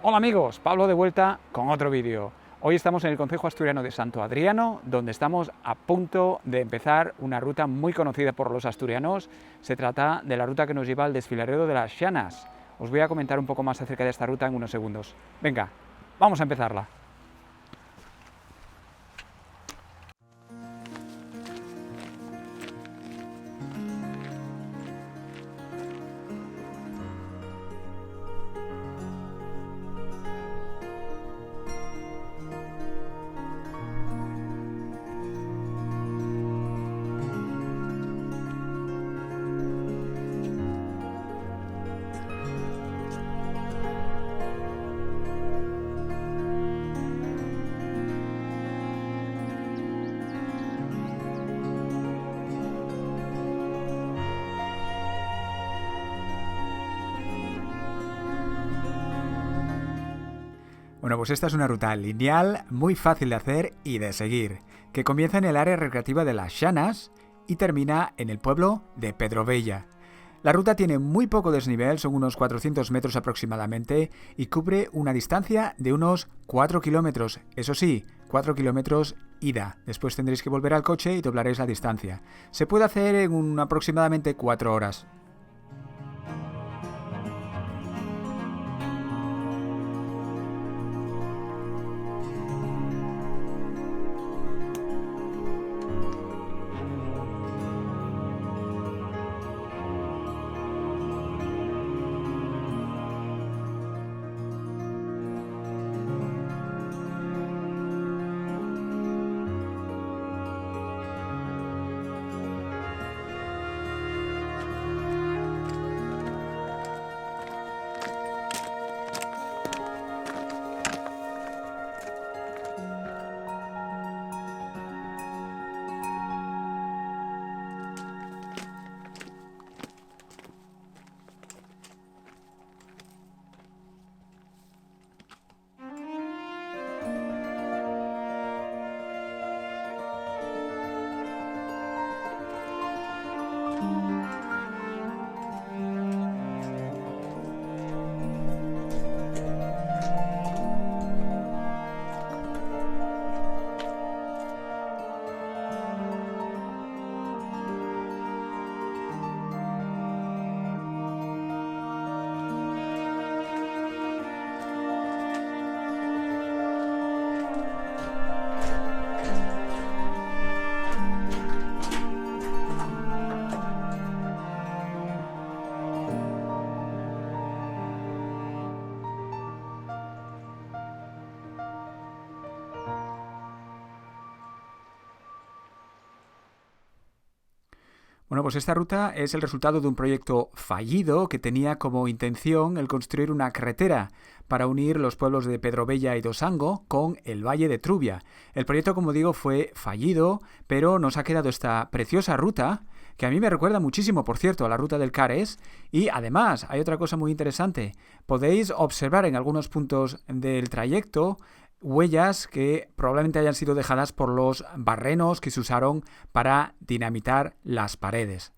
Hola amigos, Pablo de vuelta con otro vídeo. Hoy estamos en el concejo asturiano de Santo Adriano, donde estamos a punto de empezar una ruta muy conocida por los asturianos. Se trata de la ruta que nos lleva al desfiladero de las Llanas. Os voy a comentar un poco más acerca de esta ruta en unos segundos. Venga, vamos a empezarla. Bueno, pues esta es una ruta lineal muy fácil de hacer y de seguir, que comienza en el área recreativa de las Llanas y termina en el pueblo de Pedrovella. La ruta tiene muy poco desnivel, son unos 400 metros aproximadamente, y cubre una distancia de unos 4 kilómetros. Eso sí, 4 kilómetros ida. Después tendréis que volver al coche y doblaréis la distancia. Se puede hacer en aproximadamente 4 horas. Bueno, pues esta ruta es el resultado de un proyecto fallido que tenía como intención el construir una carretera para unir los pueblos de Pedrovella y Dosango con el Valle de Trubia. El proyecto, como digo, fue fallido, pero nos ha quedado esta preciosa ruta, que a mí me recuerda muchísimo, por cierto, a la ruta del Cares. Y además, hay otra cosa muy interesante. Podéis observar en algunos puntos del trayecto huellas que probablemente hayan sido dejadas por los barrenos que se usaron para dinamitar las paredes.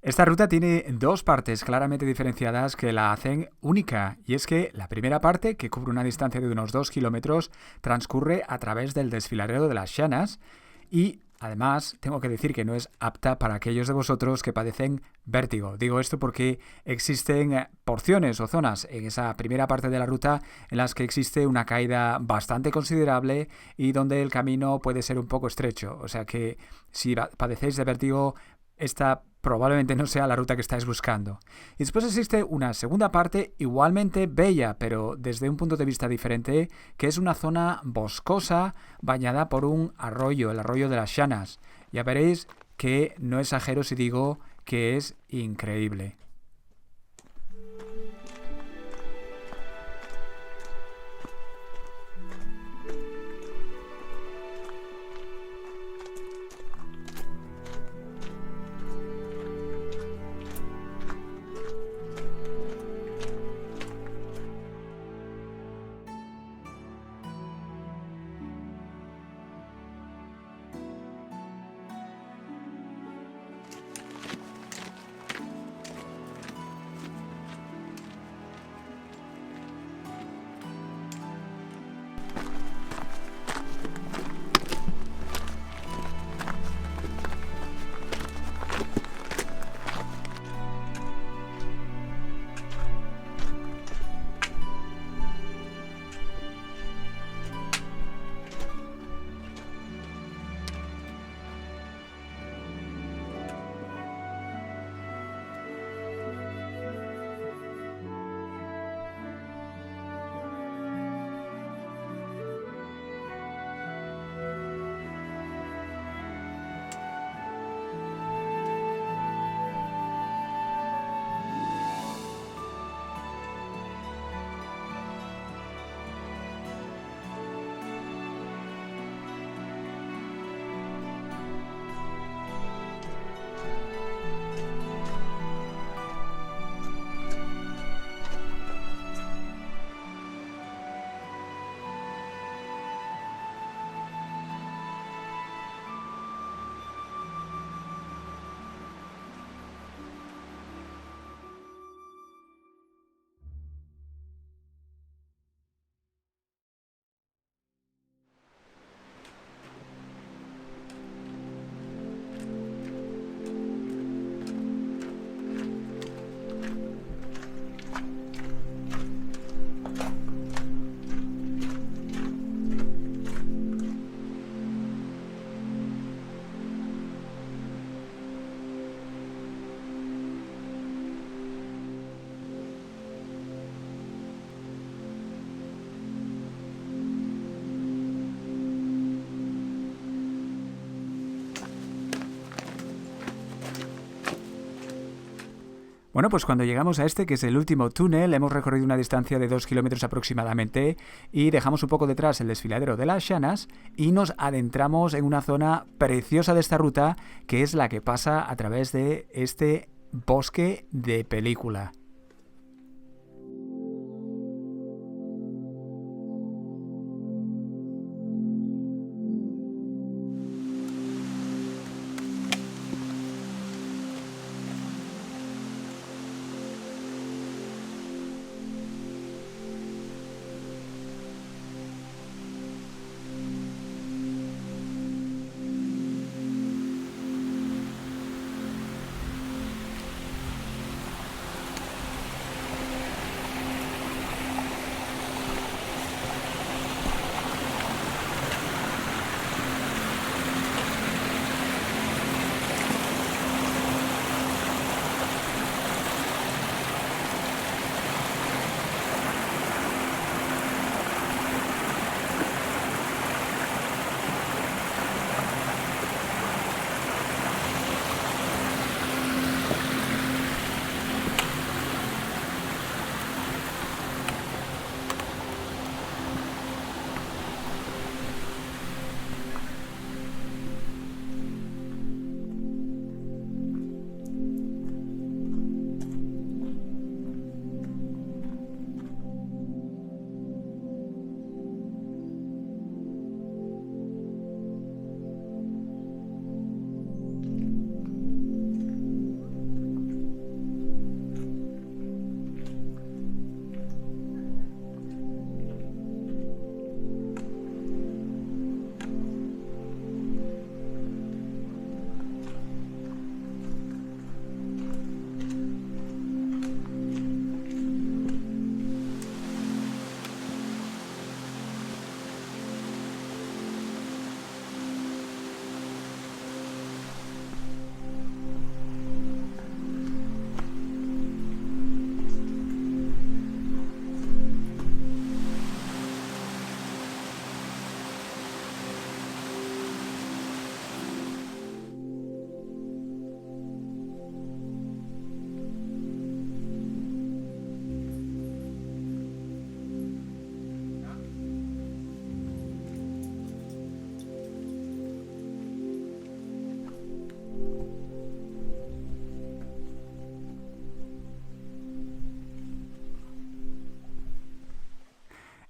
Esta ruta tiene dos partes claramente diferenciadas que la hacen única, y es que la primera parte, que cubre una distancia de unos 2 kilómetros, transcurre a través del desfiladero de las Llanas y además tengo que decir que no es apta para aquellos de vosotros que padecen vértigo. Digo esto porque existen porciones o zonas en esa primera parte de la ruta en las que existe una caída bastante considerable y donde el camino puede ser un poco estrecho. O sea que si padecéis de vértigo, esta probablemente no sea la ruta que estáis buscando. Y después existe una segunda parte igualmente bella, pero desde un punto de vista diferente, que es una zona boscosa bañada por un arroyo, el arroyo de las Llanas. Ya veréis que no exagero si digo que es increíble. Bueno, pues cuando llegamos a este, que es el último túnel, hemos recorrido una distancia de 2 kilómetros aproximadamente y dejamos un poco detrás el desfiladero de las Llanas y nos adentramos en una zona preciosa de esta ruta, que es la que pasa a través de este bosque de película.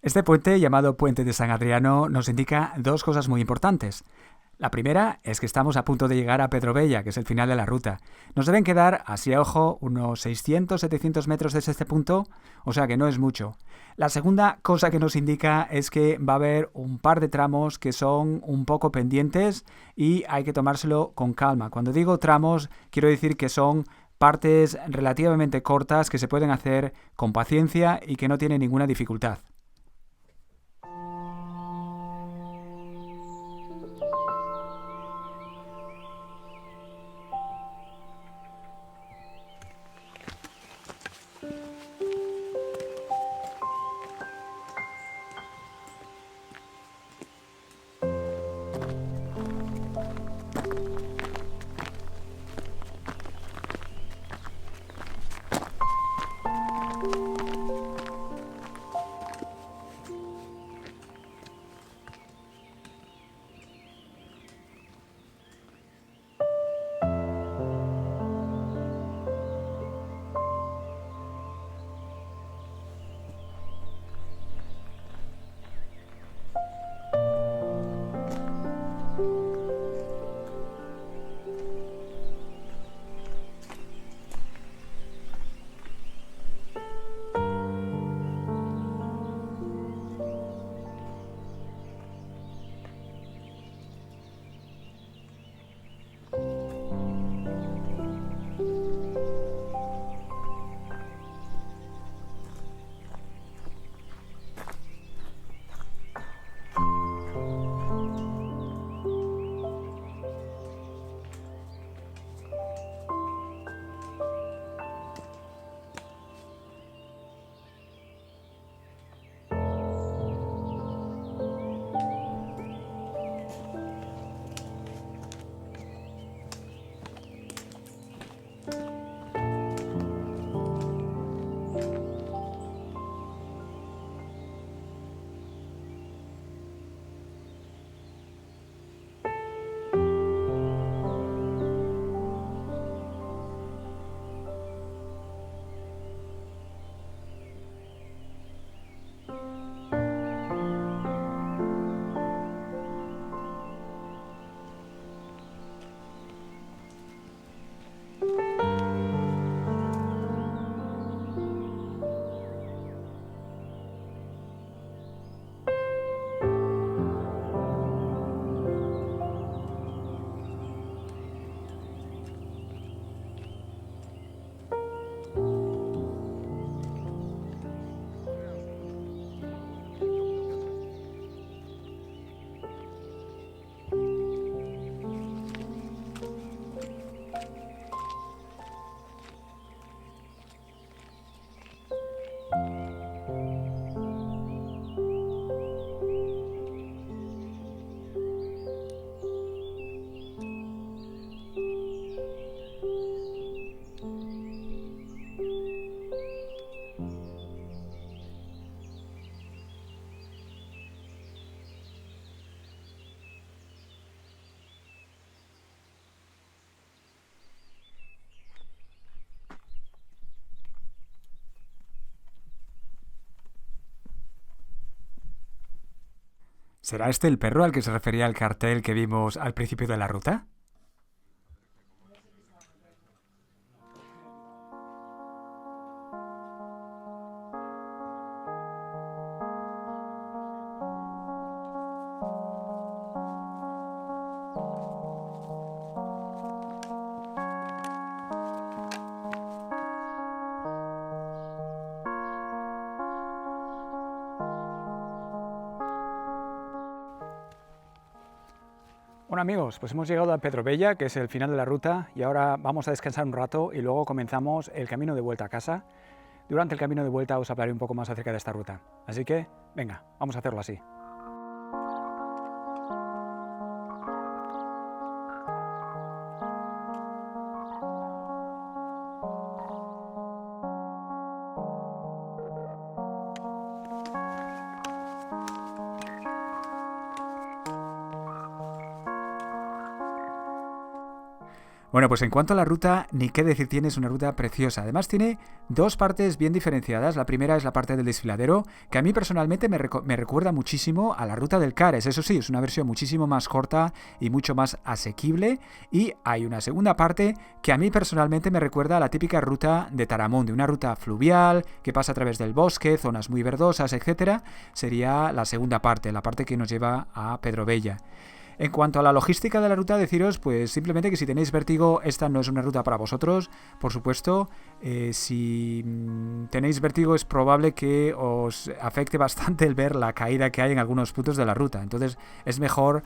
Este puente, llamado Puente de San Adriano, nos indica dos cosas muy importantes. La primera es que estamos a punto de llegar a Pedrovella, que es el final de la ruta. Nos deben quedar, así a ojo, unos 600-700 metros desde este punto, o sea que no es mucho. La segunda cosa que nos indica es que va a haber un par de tramos que son un poco pendientes y hay que tomárselo con calma. Cuando digo tramos, quiero decir que son partes relativamente cortas que se pueden hacer con paciencia y que no tienen ninguna dificultad. ¿Será este el perro al que se refería el cartel que vimos al principio de la ruta? Bueno amigos, pues hemos llegado a Pedrovella, que es el final de la ruta, y ahora vamos a descansar un rato y luego comenzamos el camino de vuelta a casa. Durante el camino de vuelta os hablaré un poco más acerca de esta ruta. Así que, venga, vamos a hacerlo así. Bueno, pues en cuanto a la ruta, ni qué decir, tiene, es una ruta preciosa. Además tiene dos partes bien diferenciadas. La primera es la parte del desfiladero, que a mí personalmente me recuerda muchísimo a la ruta del Cares. Eso sí, es una versión muchísimo más corta y mucho más asequible. Y hay una segunda parte que a mí personalmente me recuerda a la típica ruta de Taramundi, una ruta fluvial que pasa a través del bosque, zonas muy verdosas, etc. Sería la segunda parte, la parte que nos lleva a Pedrovella. En cuanto a la logística de la ruta, deciros pues simplemente que si tenéis vértigo, esta no es una ruta para vosotros, por supuesto. Si tenéis vértigo es probable que os afecte bastante el ver la caída que hay en algunos puntos de la ruta. Entonces es mejor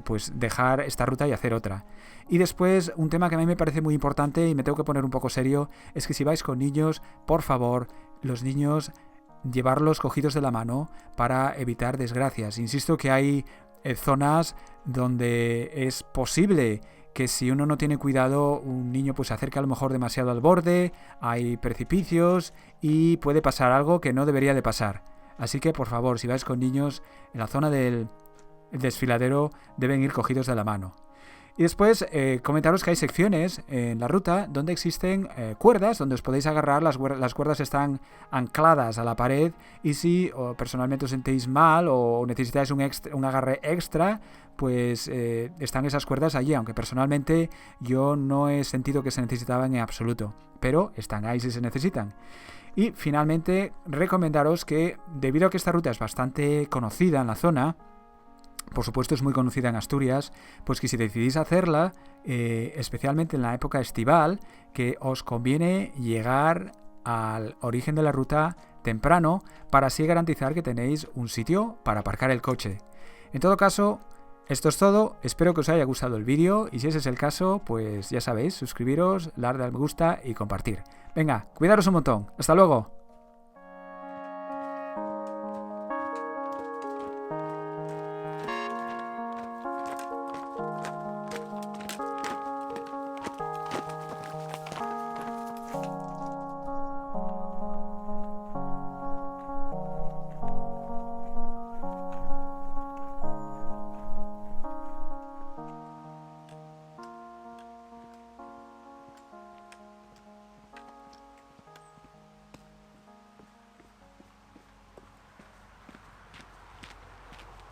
pues dejar esta ruta y hacer otra. Y después, un tema que a mí me parece muy importante y me tengo que poner un poco serio, es que si vais con niños, por favor, los niños llevarlos cogidos de la mano para evitar desgracias. Insisto que hay zonas donde es posible que si uno no tiene cuidado, un niño pues se acerca a lo mejor demasiado al borde, hay precipicios y puede pasar algo que no debería de pasar. Así que por favor, si vais con niños, en la zona del desfiladero deben ir cogidos de la mano. Y después comentaros que hay secciones en la ruta donde existen cuerdas, donde os podéis agarrar, las cuerdas están ancladas a la pared y si personalmente os sentéis mal o necesitáis un agarre extra, pues están esas cuerdas allí, aunque personalmente yo no he sentido que se necesitaban en absoluto, pero están ahí si se necesitan. Y finalmente recomendaros que debido a que esta ruta es bastante conocida en la zona, por supuesto es muy conocida en Asturias, pues que si decidís hacerla, especialmente en la época estival, que os conviene llegar al origen de la ruta temprano para así garantizar que tenéis un sitio para aparcar el coche. En todo caso, esto es todo, espero que os haya gustado el vídeo y si ese es el caso, pues ya sabéis, suscribiros, darle al me gusta y compartir. Venga, cuidaros un montón, hasta luego.